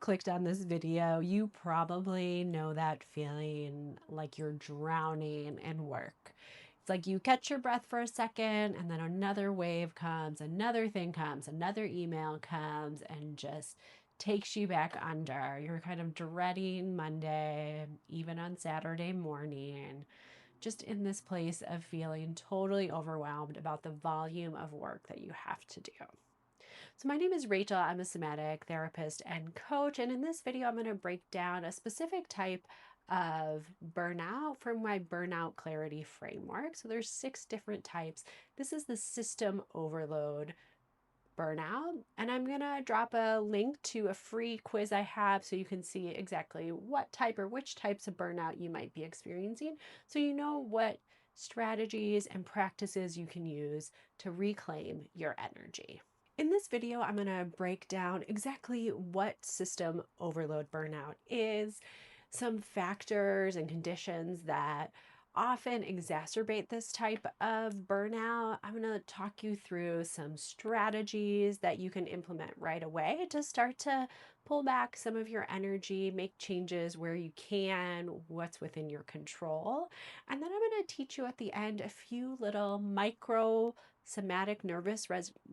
clicked on this video, you probably know that feeling like you're drowning in work. It's like you catch your breath for a second and then another wave comes, another thing comes, another email comes and just takes you back under. You're kind of dreading Monday, even on Saturday morning, just in this place of feeling totally overwhelmed about the volume of work that you have to do. So my name is Rachel. I'm a somatic therapist and coach. And in this video, I'm going to break down a specific type of burnout from my burnout clarity framework. So there's 6 different types. This is the system overload burnout. And I'm going to drop a link to a free quiz I have so you can see exactly what type or which types of burnout you might be experiencing. So you know what strategies and practices you can use to reclaim your energy. In this video, I'm going to break down exactly what system overload burnout is, some factors and conditions that often exacerbate this type of burnout. I'm going to talk you through some strategies that you can implement right away to start to pull back some of your energy, make changes where you can, what's within your control. And then I'm going to teach you at the end a few little micro somatic nervous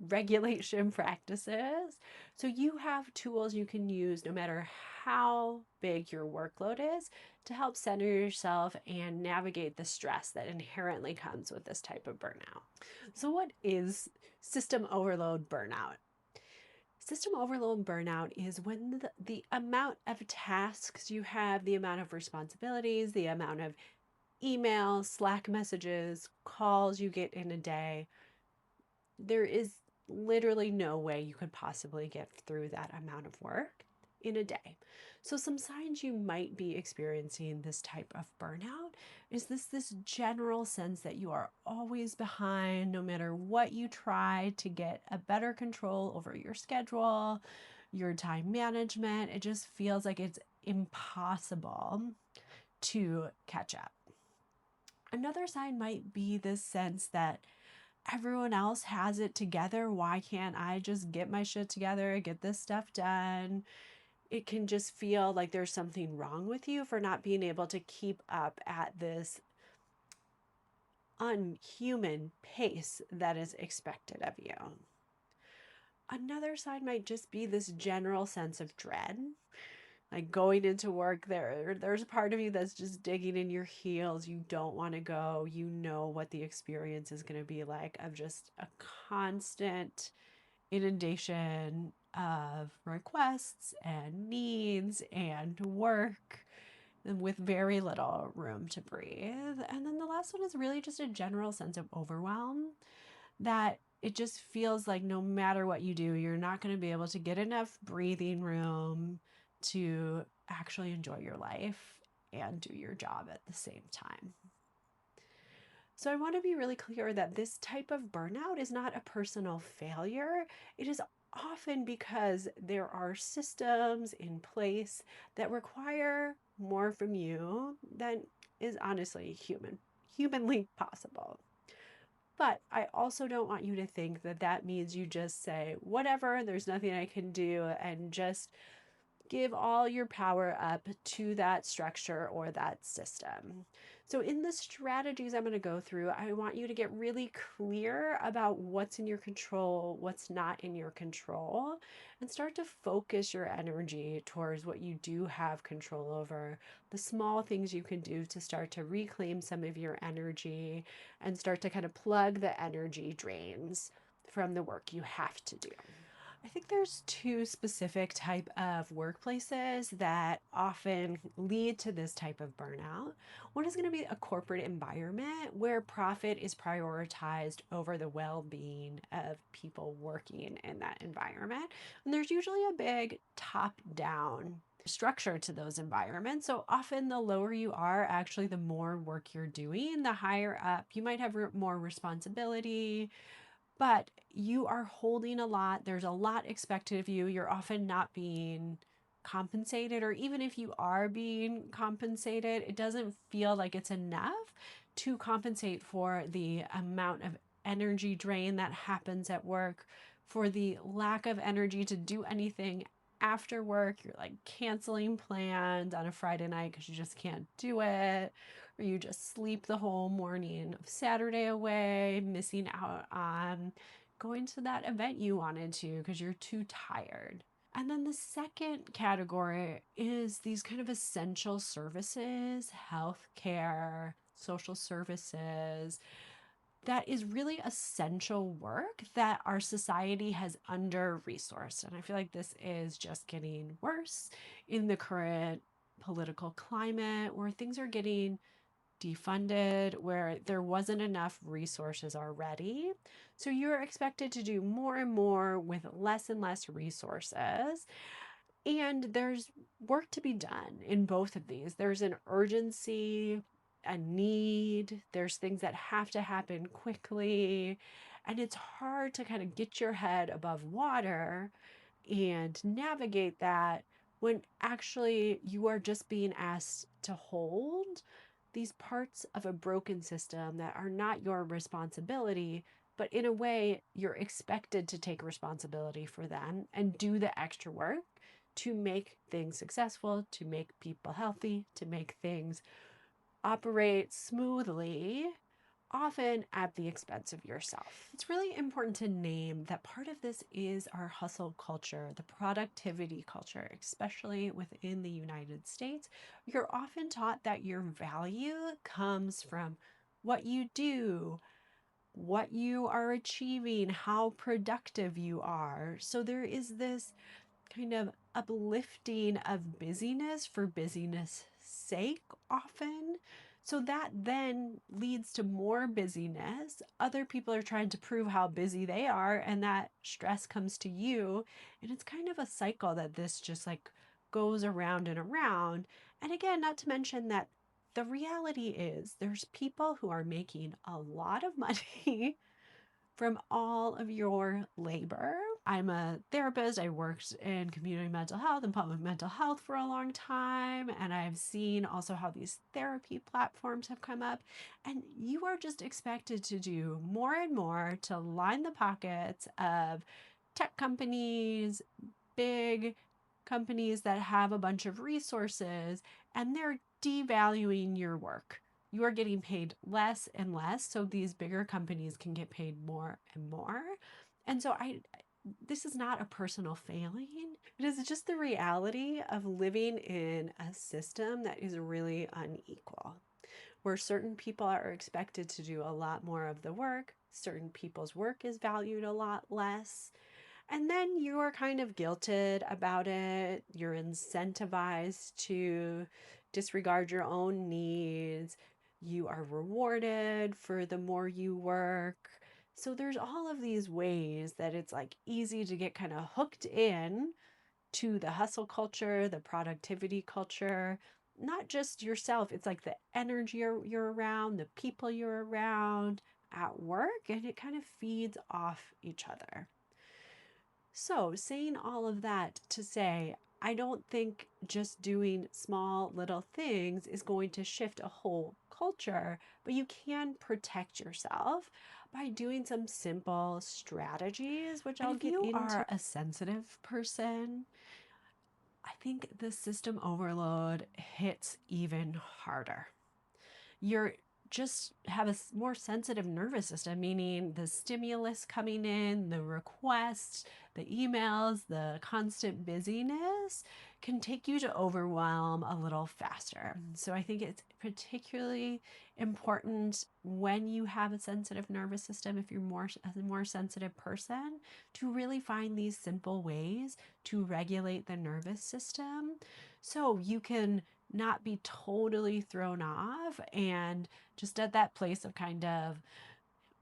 regulation practices. So you have tools you can use no matter how big your workload is to help center yourself and navigate the stress that inherently comes with this type of burnout. So what is system overload burnout? System overload burnout is when the amount of tasks you have, the amount of responsibilities, the amount of emails, Slack messages, calls you get in a day, there is literally no way you could possibly get through that amount of work in a day. So some signs you might be experiencing this type of burnout is this general sense that you are always behind no matter what you try to get a better control over your schedule, your time management. It just feels like it's impossible to catch up. Another sign might be this sense that everyone else has it together. Why can't I just get my shit together, get this stuff done? It can just feel like there's something wrong with you for not being able to keep up at this unhuman pace that is expected of you. Another sign might just be this general sense of dread. Like going into work, there's a part of you that's just digging in your heels. You don't want to go. You know what the experience is going to be like of just a constant inundation of requests and needs and work, and with very little room to breathe. And then the last one is really just a general sense of overwhelm, that it just feels like no matter what you do, you're not going to be able to get enough breathing room to actually enjoy your life and do your job at the same time. So I want to be really clear that this type of burnout is not a personal failure. It is often because there are systems in place that require more from you than is honestly humanly possible. But I also don't want you to think that that means you just say, whatever, there's nothing I can do, and just give all your power up to that structure or that system. So in the strategies I'm going to go through, I want you to get really clear about what's in your control, what's not in your control, and start to focus your energy towards what you do have control over, the small things you can do to start to reclaim some of your energy and start to kind of plug the energy drains from the work you have to do. I think there's 2 specific type of workplaces that often lead to this type of burnout. One is going to be a corporate environment where profit is prioritized over the well-being of people working in that environment. And there's usually a big top-down structure to those environments. So often the lower you are, actually the more work you're doing, the higher up you might have more responsibility, but you are holding a lot. There's a lot expected of you. You're often not being compensated, or even if you are being compensated, it doesn't feel like it's enough to compensate for the amount of energy drain that happens at work, for the lack of energy to do anything after work, you're like canceling plans on a Friday night because you just can't do it, or you just sleep the whole morning of Saturday away, missing out on going to that event you wanted to because you're too tired. And then the second category is these kind of essential services, healthcare, social services, that is really essential work that our society has under-resourced. And I feel like this is just getting worse in the current political climate where things are getting defunded, where there wasn't enough resources already. So you're expected to do more and more with less and less resources. And there's work to be done in both of these. There's an urgency, a need, there's things that have to happen quickly. And it's hard to kind of get your head above water and navigate that when actually you are just being asked to hold these parts of a broken system that are not your responsibility, but in a way you're expected to take responsibility for them and do the extra work to make things successful, to make people healthy, to make things operate smoothly, often at the expense of yourself. It's really important to name that part of this is our hustle culture, the productivity culture, especially within the United States. You're often taught that your value comes from what you do, what you are achieving, how productive you are. So there is this kind of uplifting of busyness for busyness sake often. So that then leads to more busyness. Other people are trying to prove how busy they are, and that stress comes to you. And it's kind of a cycle that this just like goes around and around. And again, not to mention that the reality is there's people who are making a lot of money from all of your labor. I'm a therapist. I worked in community mental health and public mental health for a long time. And I've seen also how these therapy platforms have come up. And you are just expected to do more and more to line the pockets of tech companies, big companies that have a bunch of resources, and they're devaluing your work. You are getting paid less and less, so these bigger companies can get paid more and more. And so this is not a personal failing. It is just the reality of living in a system that is really unequal, where certain people are expected to do a lot more of the work, certain people's work is valued a lot less. And then you are kind of guilted about it. You're incentivized to disregard your own needs. You are rewarded for the more you work. So there's all of these ways that it's like easy to get kind of hooked in to the hustle culture, the productivity culture, not just yourself. It's like the energy you're around, the people you're around at work, and it kind of feeds off each other. So, saying all of that to say, I don't think just doing small little things is going to shift a whole culture, but you can protect yourself by doing some simple strategies, which I'll get into. If you are a sensitive person, I think the system overload hits even harder. You're just have a more sensitive nervous system, meaning the stimulus coming in, the requests, the emails, the constant busyness can take you to overwhelm a little faster. So I think it's particularly important when you have a sensitive nervous system, if you're a more sensitive person, to really find these simple ways to regulate the nervous system so you can not be totally thrown off and just at that place of kind of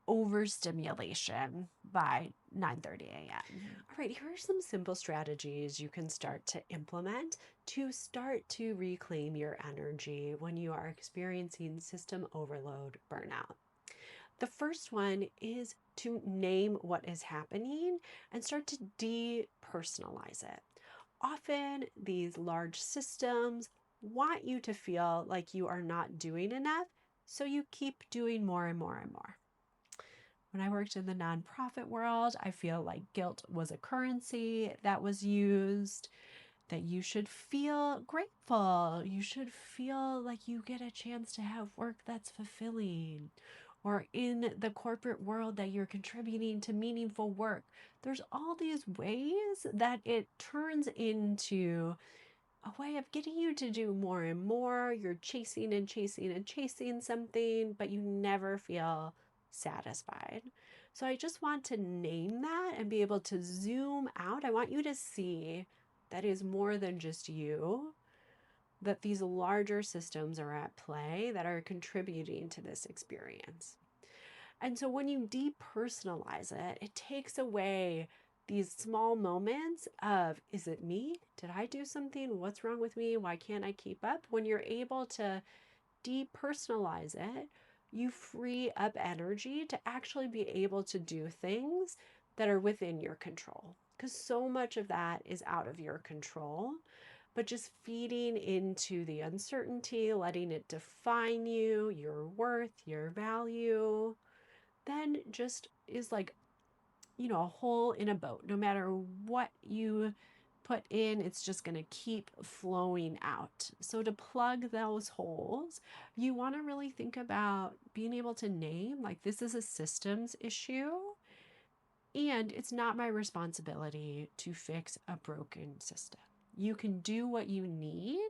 overstimulation by 9:30 a.m. All right, here are some simple strategies you can start to implement to start to reclaim your energy when you are experiencing system overload burnout. The first one is to name what is happening and start to depersonalize it. Often, these large systems want you to feel like you are not doing enough, so you keep doing more and more and more. When I worked in the nonprofit world, I feel like guilt was a currency that was used. that you should feel grateful. You should feel like you get a chance to have work that's fulfilling. Or in the corporate world that you're contributing to meaningful work. There's all these ways that it turns into a way of getting you to do more and more. You're chasing and chasing and chasing something, but you never feel satisfied. So I just want to name that and be able to zoom out. I want you to see that is more than just you, that these larger systems are at play that are contributing to this experience. And so when you depersonalize it, it takes away these small moments of, is it me? Did I do something? What's wrong with me? Why can't I keep up? When you're able to depersonalize it, you free up energy to actually be able to do things that are within your control. Because so much of that is out of your control. But just feeding into the uncertainty, letting it define you, your worth, your value, then just is like, a hole in a boat. No matter what you put in, it's just going to keep flowing out. So to plug those holes, you want to really think about being able to name, like, this is a systems issue, and it's not my responsibility to fix a broken system. You can do what you need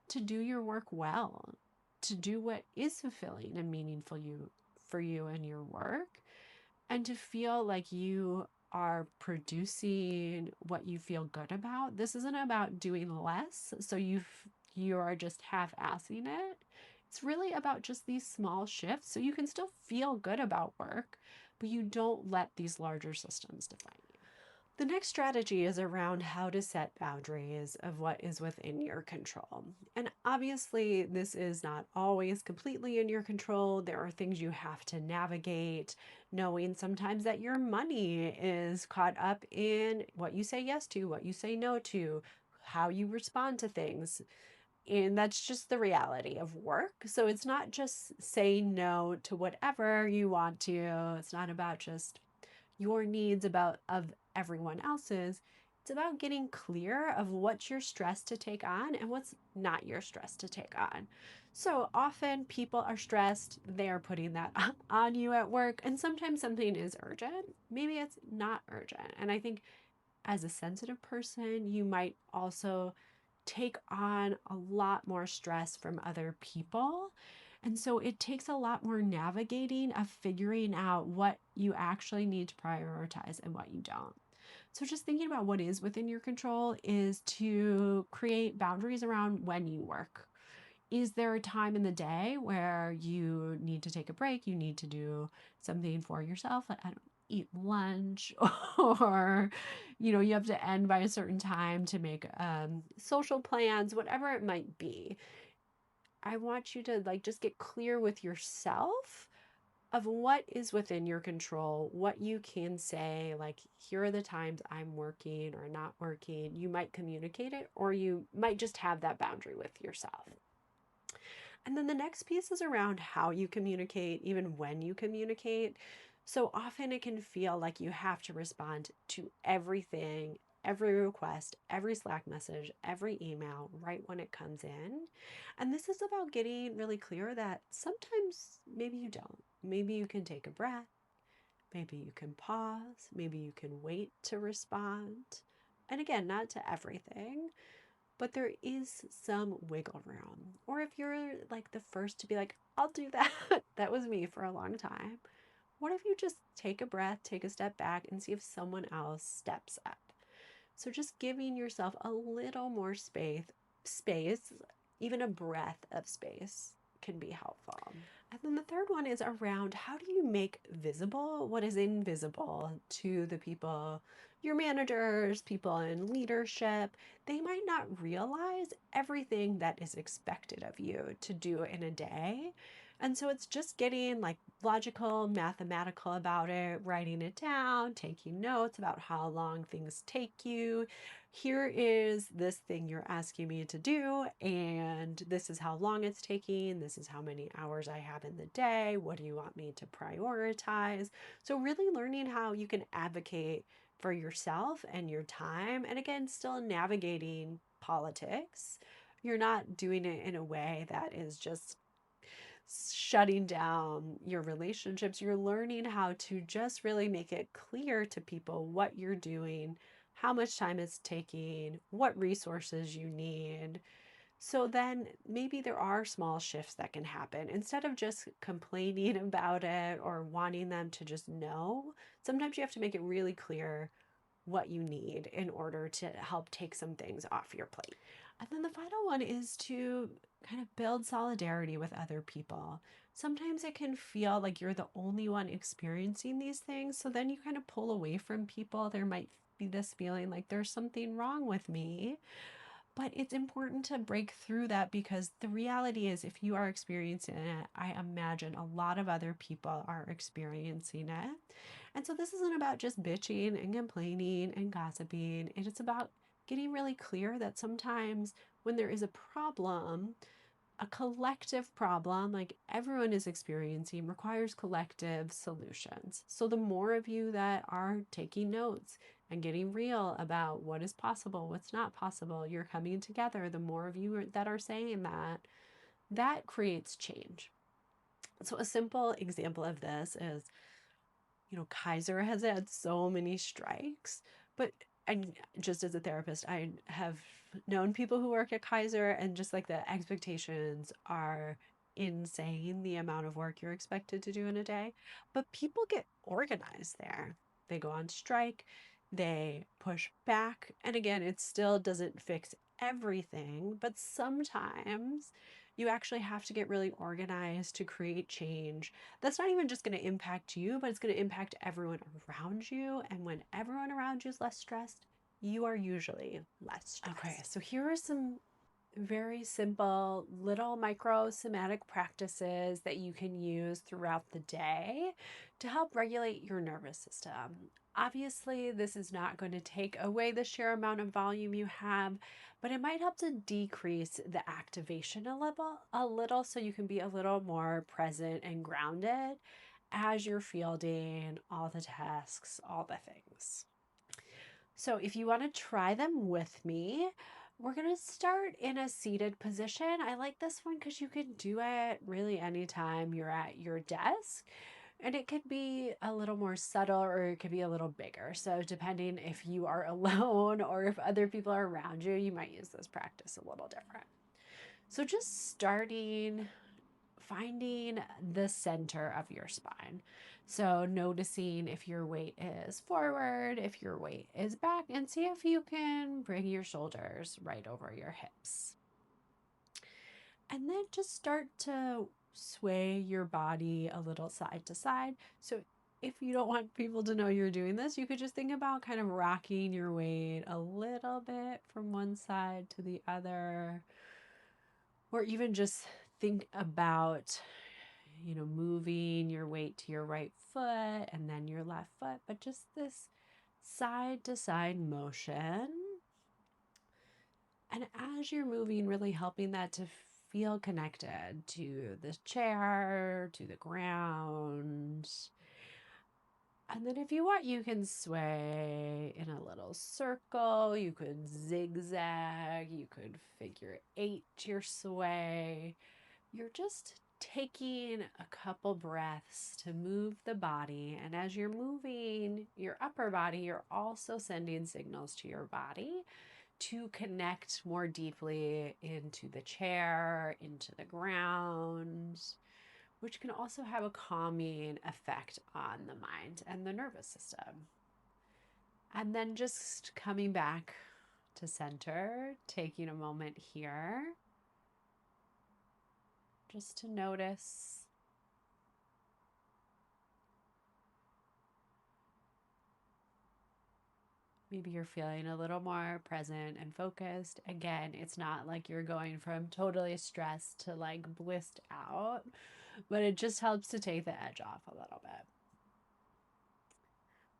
to do your work well, to do what is fulfilling and meaningful for you and your work, and to feel like you are producing what you feel good about. This isn't about doing less, so you are just half-assing it. It's really about just these small shifts, so you can still feel good about work, but you don't let these larger systems define you. The next strategy is around how to set boundaries of what is within your control. And obviously, this is not always completely in your control. There are things you have to navigate, knowing sometimes that your money is caught up in what you say yes to, what you say no to, how you respond to things. And that's just the reality of work. So it's not just saying no to whatever you want to. It's not about just your needs of everyone else's. It's about getting clear of what you're stressed to take on and what's not your stress to take on. So often people are stressed, they are putting that on you at work, and sometimes something is urgent. Maybe it's not urgent. And I think as a sensitive person, you might also take on a lot more stress from other people. And so it takes a lot more navigating of figuring out what you actually need to prioritize and what you don't. So just thinking about what is within your control is to create boundaries around when you work. Is there a time in the day where you need to take a break? You need to do something for yourself, like, I don't eat lunch, or you have to end by a certain time to make social plans, whatever it might be. I want you to just get clear with yourself of what is within your control, what you can say, like, here are the times I'm working or not working. You might communicate it, or you might just have that boundary with yourself. And then the next piece is around how you communicate, even when you communicate. So often it can feel like you have to respond to everything, every request, every Slack message, every email right when it comes in. And this is about getting really clear that sometimes maybe you don't. Maybe you can take a breath. Maybe you can pause. Maybe you can wait to respond. And again, not to everything, but there is some wiggle room. Or if you're like the first to be like, I'll do that, that was me for a long time. What if you just take a breath, take a step back, and see if someone else steps up? So just giving yourself a little more space, even a breath of space can be helpful. And then the third one is around how do you make visible what is invisible to the people, your managers, people in leadership. They might not realize everything that is expected of you to do in a day. And so it's just getting logical, mathematical about it, writing it down, taking notes about how long things take you. Here is this thing you're asking me to do, and this is how long it's taking. This is how many hours I have in the day. What do you want me to prioritize? So really learning how you can advocate for yourself and your time. And again, still navigating politics. You're not doing it in a way that is just shutting down your relationships. You're learning how to just really make it clear to people what you're doing, how much time it's taking, what resources you need. So then maybe there are small shifts that can happen. Instead of just complaining about it or wanting them to just know, sometimes you have to make it really clear what you need in order to help take some things off your plate. And then the final one is to kind of build solidarity with other people. Sometimes it can feel like you're the only one experiencing these things. So then you kind of pull away from people. There might be this feeling like there's something wrong with me. But it's important to break through that, because the reality is, if you are experiencing it, I imagine a lot of other people are experiencing it. And so this isn't about just bitching and complaining and gossiping. It is about getting really clear that sometimes when there is a problem, a collective problem like everyone is experiencing, requires collective solutions. So the more of you that are taking notes and getting real about what is possible, what's not possible, you're coming together, the more of you that are saying that, that creates change. So a simple example of this is, Kaiser has had so many strikes, but and just as a therapist, I have known people who work at Kaiser, and just like the expectations are insane, the amount of work you're expected to do in a day. But people get organized there. They go on strike, they push back, and again, it still doesn't fix everything, but sometimes you actually have to get really organized to create change that's not even just going to impact you, but it's going to impact everyone around you. And when everyone around you is less stressed, you are usually less stressed. Okay, so here are some very simple little micro somatic practices that you can use throughout the day to help regulate your nervous system. Obviously, this is not going to take away the sheer amount of volume you have, but it might help to decrease the activation a little so you can be a little more present and grounded as you're fielding all the tasks, all the things. So if you want to try them with me, we're going to start in a seated position. I like this one because you can do it really anytime you're at your desk. And it could be a little more subtle or it could be a little bigger. So depending if you are alone or if other people are around you, you might use this practice a little different. So just finding the center of your spine. So noticing if your weight is forward, if your weight is back, and see if you can bring your shoulders right over your hips. And then just start to sway your body a little side to side. So if you don't want people to know you're doing this, you could just think about kind of rocking your weight a little bit from one side to the other, or even just think about moving your weight to your right foot and then your left foot, but just this side to side motion. And as you're moving, really helping that to feel connected to the chair, to the ground. And then if you want, you can sway in a little circle. You could zigzag. You could figure eight your sway. You're just taking a couple breaths to move the body. And as you're moving your upper body, you're also sending signals to your body to connect more deeply into the chair, into the ground, which can also have a calming effect on the mind and the nervous system. And then just coming back to center, taking a moment here just to notice. Maybe you're feeling a little more present and focused. Again, it's not like you're going from totally stressed to like blissed out, but it just helps to take the edge off a little bit.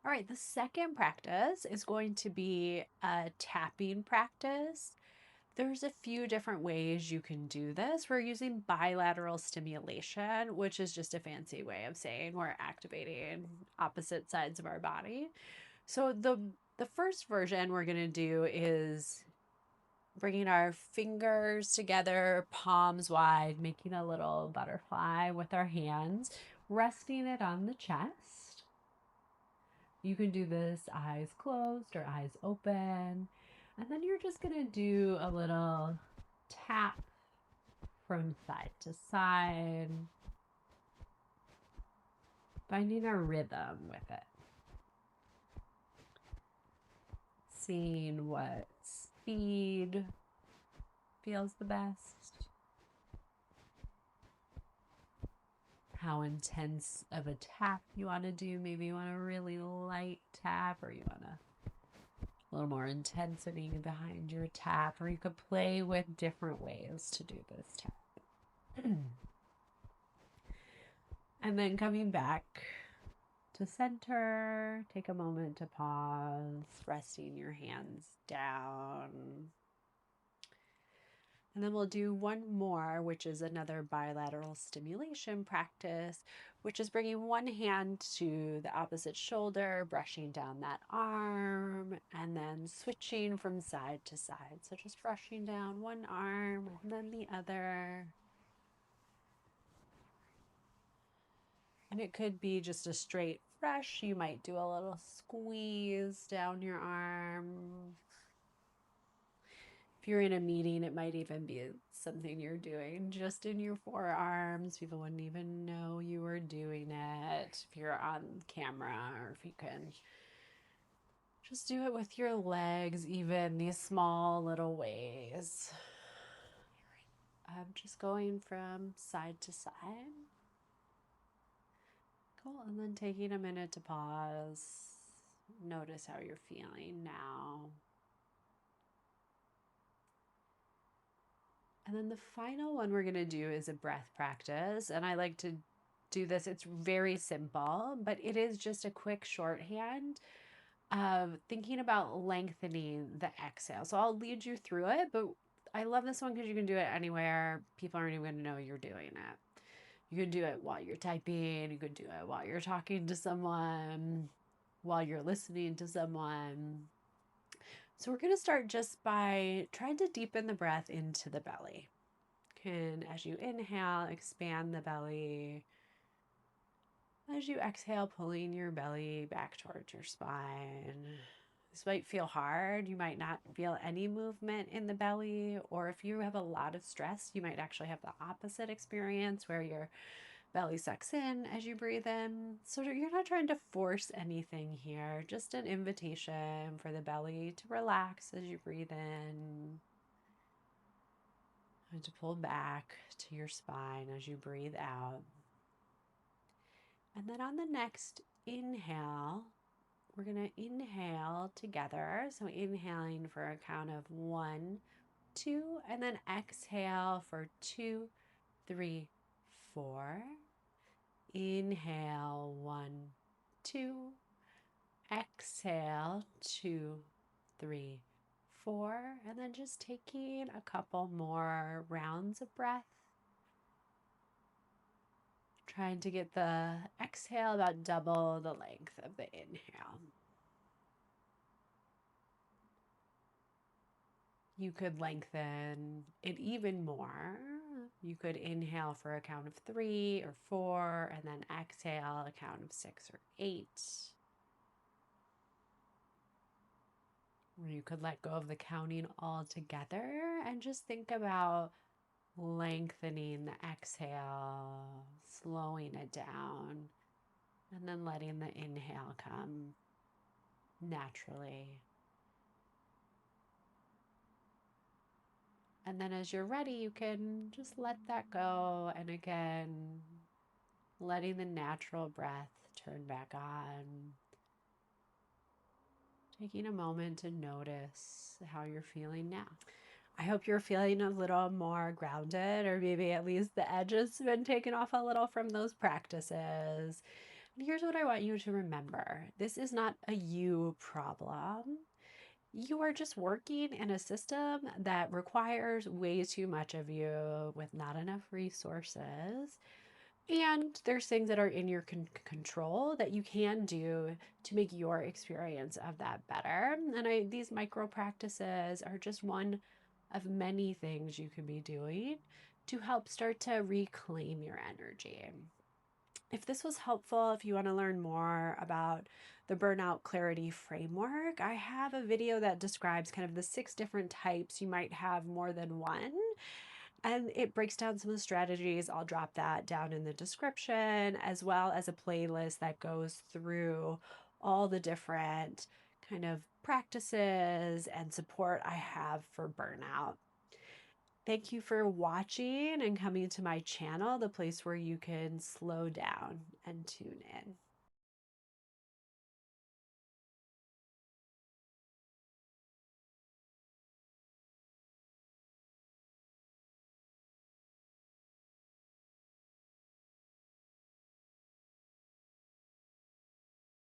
All right, the second practice is going to be a tapping practice. There's a few different ways you can do this. We're using bilateral stimulation, which is just a fancy way of saying we're activating opposite sides of our body. So the first version we're going to do is bringing our fingers together, palms wide, making a little butterfly with our hands, resting it on the chest. You can do this eyes closed or eyes open. And then you're just going to do a little tap from side to side, finding a rhythm with it. Seeing what speed feels the best. How intense of a tap you want to do. Maybe you want a really light tap, or you want a little more intensity behind your tap, or you could play with different ways to do this tap. And then coming back to center, take a moment to pause, resting your hands down. And then we'll do one more, which is another bilateral stimulation practice, which is bringing one hand to the opposite shoulder, brushing down that arm, and then switching from side to side. So just brushing down one arm and then the other. And it could be just a straight brush. You might do a little squeeze down your arm. If you're in a meeting, it might even be something you're doing just in your forearms. People wouldn't even know you were doing it if you're on camera, or if you can just do it with your legs, even these small little ways. I'm just going from side to side. Cool. And then taking a minute to pause. Notice how you're feeling now. And then the final one we're going to do is a breath practice. And I like to do this. It's very simple, but it is just a quick shorthand of thinking about lengthening the exhale. So I'll lead you through it, but I love this one because you can do it anywhere. People aren't even going to know you're doing it. You can do it while you're typing. You could do it while you're talking to someone, while you're listening to someone. So we're going to start just by trying to deepen the breath into the belly. As you inhale, expand the belly. As you exhale, pulling your belly back towards your spine. This might feel hard. You might not feel any movement in the belly, or if you have a lot of stress, you might actually have the opposite experience where your belly sucks in as you breathe in. So you're not trying to force anything here, just an invitation for the belly to relax as you breathe in and to pull back to your spine as you breathe out. And then on the next inhale, we're going to inhale together. So inhaling for a count of 1, 2, and then exhale for 2, 3, 4. Inhale, 1, 2. Exhale, 2, 3, 4. And then just taking a couple more rounds of breath. Trying to get the exhale about double the length of the inhale. You could lengthen it even more. You could inhale for a count of 3 or 4, and then exhale a count of 6 or 8. Or you could let go of the counting altogether and just think about lengthening the exhale, slowing it down, and then letting the inhale come naturally. And then as you're ready, you can just let that go. And again, letting the natural breath turn back on. Taking a moment to notice how you're feeling now. I hope you're feeling a little more grounded, or maybe at least the edge has been taken off a little from those practices. And here's what I want you to remember. This is not a you problem. You are just working in a system that requires way too much of you with not enough resources. And there's things that are in your control that you can do to make your experience of that better. And these micro practices are just one of many things you can be doing to help start to reclaim your energy. If this was helpful, if you want to learn more about the burnout clarity framework, I have a video that describes kind of the 6 different types. You might have more than one, and it breaks down some of the strategies. I'll drop that down in the description, as well as a playlist that goes through all the different kind of practices and support I have for burnout. Thank you for watching and coming to my channel, the place where you can slow down and tune in.